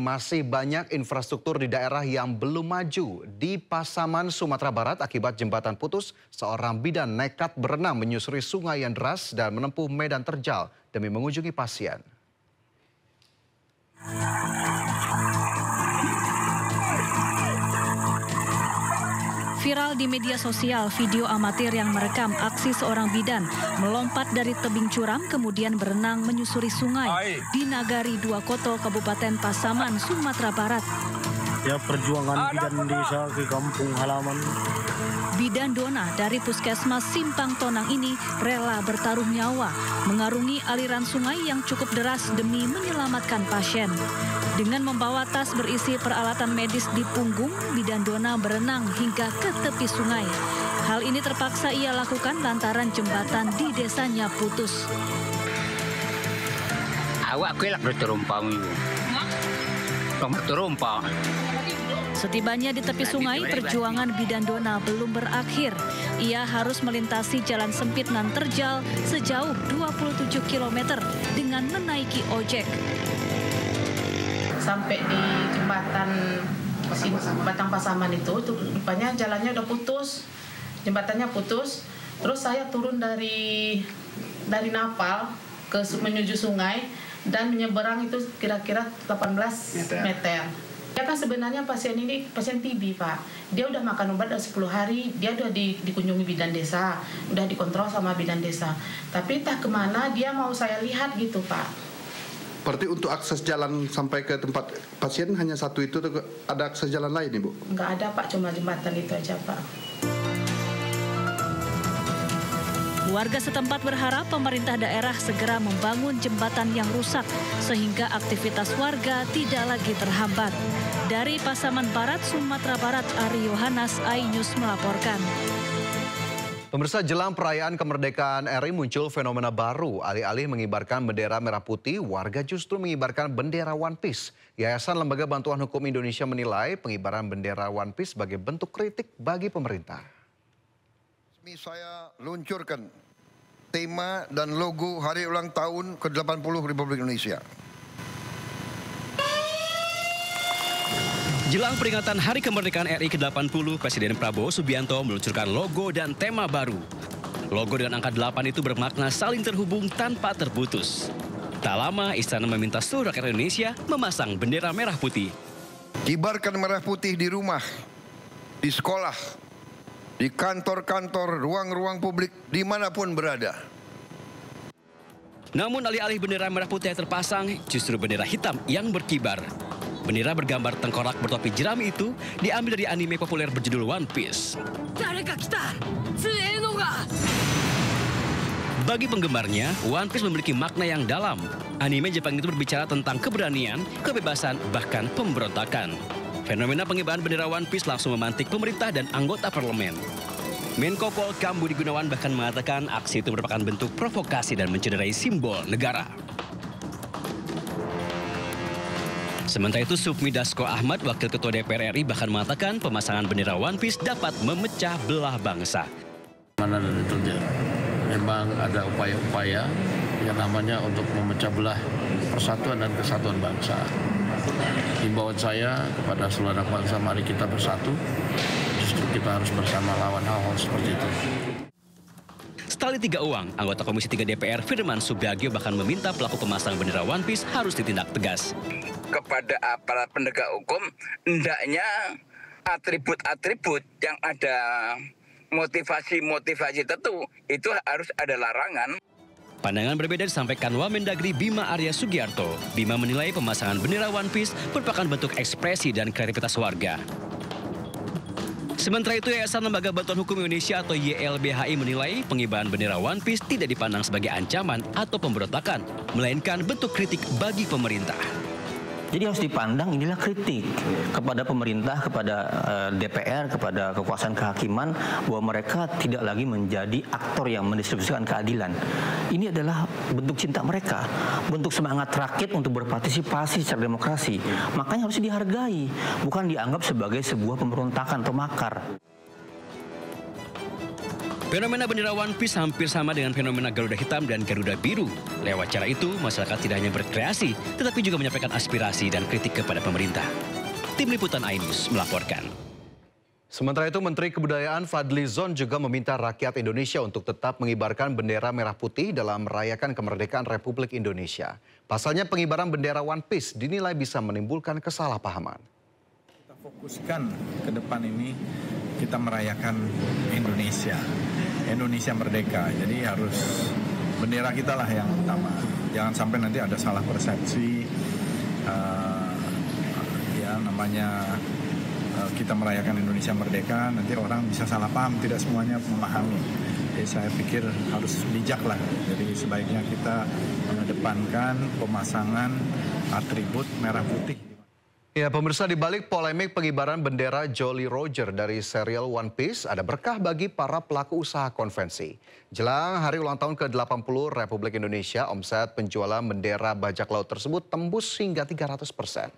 masih banyak infrastruktur di daerah yang belum maju. Di Pasaman, Sumatera Barat, akibat jembatan putus, seorang bidan nekat berenang menyusuri sungai yang deras dan menempuh medan terjal demi mengunjungi pasien. Viral di media sosial video amatir yang merekam aksi seorang bidan melompat dari tebing curam kemudian berenang menyusuri sungai di Nagari Dua Koto, Kabupaten Pasaman, Sumatera Barat. Ya, perjuangan bidan desa ke kampung halaman. Bidan Dona dari Puskesmas Simpang Tonang ini rela bertaruh nyawa mengarungi aliran sungai yang cukup deras demi menyelamatkan pasien. Dengan membawa tas berisi peralatan medis di punggung, Bidan Dona berenang hingga ke tepi sungai. Hal ini terpaksa ia lakukan lantaran jembatan di desanya putus. Awak kelak berterumpah. Terumpa. Setibanya di tepi sungai, perjuangan Bidan Dona belum berakhir. Ia harus melintasi jalan sempit nan terjal sejauh 27 km dengan menaiki ojek. Sampai di jembatan Pasaman itu rupanya jalannya udah putus, jembatannya putus. Terus saya turun dari Napal menuju sungai dan menyeberang itu kira-kira 18 meter. Ya kan sebenarnya pasien ini pasien TB, Pak. Dia udah makan obat udah 10 hari, dia udah dikunjungi bidan desa, udah dikontrol sama bidan desa. Tapi entah kemana dia mau saya lihat gitu, Pak. Berarti untuk akses jalan sampai ke tempat pasien hanya satu itu, atau ada akses jalan lain, Ibu? Nggak ada, Pak, cuma jembatan itu aja, Pak. Warga setempat berharap pemerintah daerah segera membangun jembatan yang rusak sehingga aktivitas warga tidak lagi terhambat. Dari Pasaman Barat, Sumatera Barat, Ari Yohanes, iNews melaporkan. Pemirsa, jelang perayaan kemerdekaan RI muncul fenomena baru. Alih-alih mengibarkan bendera merah putih, warga justru mengibarkan bendera One Piece. Yayasan Lembaga Bantuan Hukum Indonesia menilai pengibaran bendera One Piece sebagai bentuk kritik bagi pemerintah. Saya luncurkan tema dan logo hari ulang tahun ke-80 Republik Indonesia. Jelang peringatan Hari Kemerdekaan RI ke-80, Presiden Prabowo Subianto meluncurkan logo dan tema baru. Logo dengan angka 8 itu bermakna saling terhubung tanpa terputus. Tak lama, Istana meminta seluruh rakyat Indonesia memasang bendera merah putih. Kibarkan merah putih di rumah, di sekolah, di kantor-kantor, ruang-ruang publik, dimanapun berada. Namun alih-alih bendera merah putih yang terpasang, justru bendera hitam yang berkibar. Bendera bergambar tengkorak bertopi jerami itu diambil dari anime populer berjudul One Piece. Bagi penggemarnya, One Piece memiliki makna yang dalam. Anime Jepang itu berbicara tentang keberanian, kebebasan, bahkan pemberontakan. Fenomena pengibaran bendera One Piece langsung memantik pemerintah dan anggota parlemen. Menko Polhukam Budi Gunawan bahkan mengatakan aksi itu merupakan bentuk provokasi dan mencederai simbol negara. Sementara itu, Sufmi Dasko Ahmad, Wakil Ketua DPR RI, bahkan mengatakan pemasangan bendera One Piece dapat memecah belah bangsa. Mana dan itu memang ada upaya-upaya yang namanya untuk memecah belah persatuan dan kesatuan bangsa. Himbauan saya kepada seluruh anak bangsa, mari kita bersatu. Justru kita harus bersama lawan hal-hal seperti itu. Setali tiga uang, anggota Komisi 3 DPR Firman Subagio bahkan meminta pelaku pemasang bendera One Piece harus ditindak tegas. Kepada aparat penegak hukum, hendaknya atribut-atribut yang ada motivasi-motivasi tertentu itu harus ada larangan. Pandangan berbeda disampaikan Wamendagri Bima Arya Sugiarto. Bima menilai pemasangan bendera One Piece merupakan bentuk ekspresi dan kreativitas warga. Sementara itu, Yayasan Lembaga Bantuan Hukum Indonesia atau YLBHI menilai pengibaran bendera One Piece tidak dipandang sebagai ancaman atau pemberontakan, melainkan bentuk kritik bagi pemerintah. Jadi harus dipandang inilah kritik kepada pemerintah, kepada DPR, kepada kekuasaan kehakiman bahwa mereka tidak lagi menjadi aktor yang mendistribusikan keadilan. Ini adalah bentuk cinta mereka, bentuk semangat rakyat untuk berpartisipasi secara demokrasi. Makanya harus dihargai, bukan dianggap sebagai sebuah pemberontakan atau makar. Fenomena bendera One Piece hampir sama dengan fenomena Garuda Hitam dan Garuda Biru. Lewat cara itu, masyarakat tidak hanya berkreasi, tetapi juga menyampaikan aspirasi dan kritik kepada pemerintah. Tim Liputan iNews melaporkan. Sementara itu, Menteri Kebudayaan Fadly Zon juga meminta rakyat Indonesia untuk tetap mengibarkan bendera merah putih dalam merayakan kemerdekaan Republik Indonesia. Pasalnya pengibaran bendera One Piece dinilai bisa menimbulkan kesalahpahaman. Kita fokuskan ke depan ini, kita merayakan Indonesia merdeka. Jadi harus bendera kita lah yang utama. Jangan sampai nanti ada salah persepsi, kita merayakan Indonesia merdeka, nanti orang bisa salah paham, tidak semuanya memahami. Jadi saya pikir harus bijak lah. Jadi sebaiknya kita mengedepankan pemasangan atribut merah putih. Ya, pemirsa, di balik polemik pengibaran bendera Jolly Roger dari serial One Piece, ada berkah bagi para pelaku usaha konvensi. Jelang hari ulang tahun ke-80 Republik Indonesia, omset penjualan bendera bajak laut tersebut tembus hingga 300%.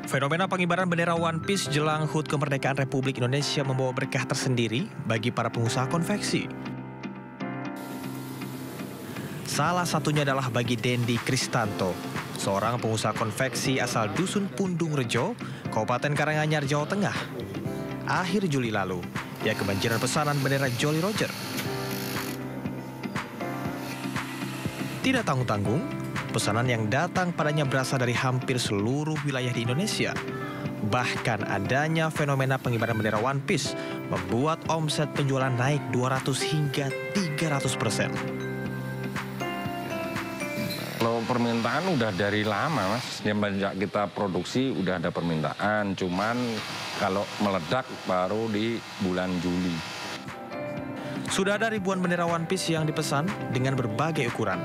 Fenomena pengibaran bendera One Piece jelang HUT kemerdekaan Republik Indonesia membawa berkah tersendiri bagi para pengusaha konveksi. Salah satunya adalah bagi Dendi Kristanto, seorang pengusaha konveksi asal Dusun Pundung Rejo, Kabupaten Karanganyar, Jawa Tengah. Akhir Juli lalu, ia kebanjiran pesanan bendera Jolly Roger. Tidak tanggung-tanggung, pesanan yang datang padanya berasal dari hampir seluruh wilayah di Indonesia. Bahkan adanya fenomena pengibaran bendera One Piece membuat omset penjualan naik 200 hingga 300%. Kalau permintaan udah dari lama, Mas. Semenjak kita produksi udah ada permintaan, cuman kalau meledak baru di bulan Juli. Sudah ada ribuan bendera One Piece yang dipesan dengan berbagai ukuran.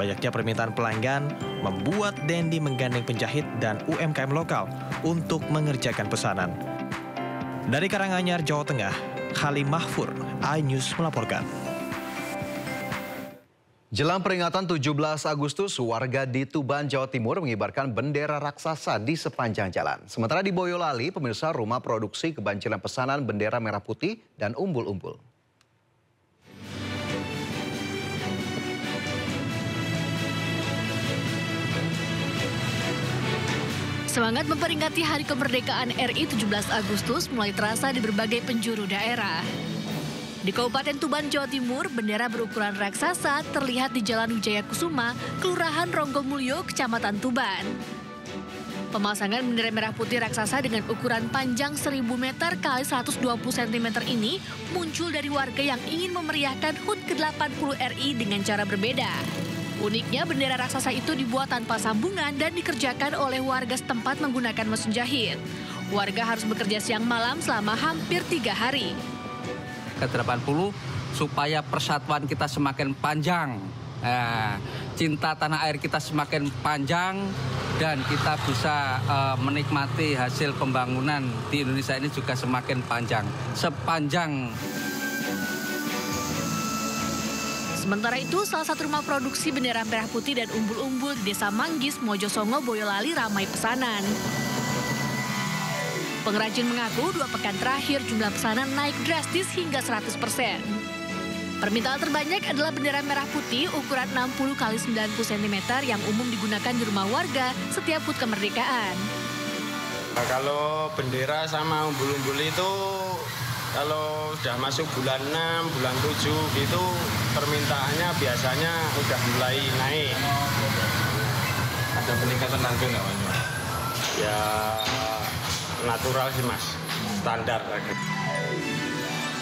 Banyaknya permintaan pelanggan membuat Dendi menggandeng penjahit dan UMKM lokal untuk mengerjakan pesanan. Dari Karanganyar, Jawa Tengah, Halim Mahfur, iNews melaporkan. Jelang peringatan 17 Agustus, warga di Tuban, Jawa Timur mengibarkan bendera raksasa di sepanjang jalan. Sementara di Boyolali, pemirsa, rumah produksi kebanjiran pesanan bendera merah putih dan umbul-umbul. Semangat memperingati Hari Kemerdekaan RI 17 Agustus mulai terasa di berbagai penjuru daerah. Di Kabupaten Tuban, Jawa Timur, bendera berukuran raksasa terlihat di Jalan Wijaya Kusuma, Kelurahan Ronggomulyo, Kecamatan Tuban. Pemasangan bendera merah putih raksasa dengan ukuran panjang 1000 meter x 120 cm ini muncul dari warga yang ingin memeriahkan HUT ke-80 RI dengan cara berbeda. Uniknya, bendera raksasa itu dibuat tanpa sambungan dan dikerjakan oleh warga setempat menggunakan mesin jahit. Warga harus bekerja siang malam selama hampir 3 hari. Ke-80 supaya persatuan kita semakin panjang, cinta tanah air kita semakin panjang, dan kita bisa menikmati hasil pembangunan di Indonesia ini juga semakin panjang. Sementara itu, salah satu rumah produksi bendera merah putih dan umbul-umbul di Desa Manggis, Mojosongo, Boyolali ramai pesanan. Pengrajin mengaku 2 pekan terakhir jumlah pesanan naik drastis hingga 100%. Permintaan terbanyak adalah bendera merah putih ukuran 60 x 90 cm yang umum digunakan di rumah warga setiap HUT kemerdekaan. Nah, kalau bendera sama umbul-umbul itu kalau sudah masuk bulan 6, bulan 7 gitu permintaannya biasanya udah mulai naik. Ada peningkatan harga nggak, Mas? Ya natural sih, Mas, standar.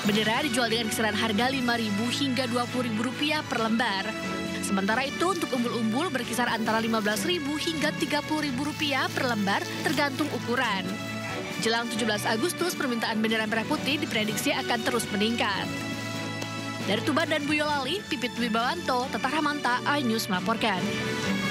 Bendera dijual dengan kisaran harga Rp5.000 hingga Rp20.000 per lembar. Sementara itu untuk umbul-umbul berkisar antara Rp15.000 hingga Rp30.000 per lembar tergantung ukuran. Jelang 17 Agustus, permintaan bendera merah putih diprediksi akan terus meningkat. Dari Tuban dan Boyolali, Pipit Wibawanto, Tata Ramanta, iNews melaporkan.